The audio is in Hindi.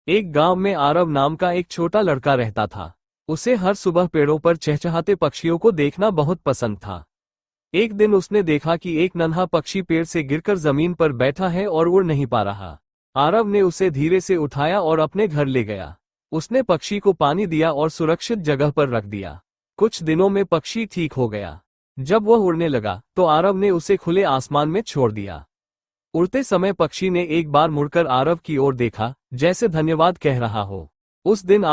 एक गांव में आरव नाम का एक छोटा लड़का रहता था। उसे हर सुबह पेड़ों पर चहचहाते पक्षियों को देखना बहुत पसंद था। एक दिन उसने देखा कि एक नन्हा पक्षी पेड़ से गिरकर जमीन पर बैठा है और उड़ नहीं पा रहा। आरव ने उसे धीरे से उठाया और अपने घर ले गया। उसने पक्षी को पानी दिया और सुरक्षित जगह पर रख दिया। कुछ दिनों में पक्षी ठीक हो गया। जब वह उड़ने लगा तो आरव ने उसे खुले आसमान में छोड़ दिया। उड़ते समय पक्षी ने एक बार मुड़कर आरव की ओर देखा, जैसे धन्यवाद कह रहा हो। उस दिन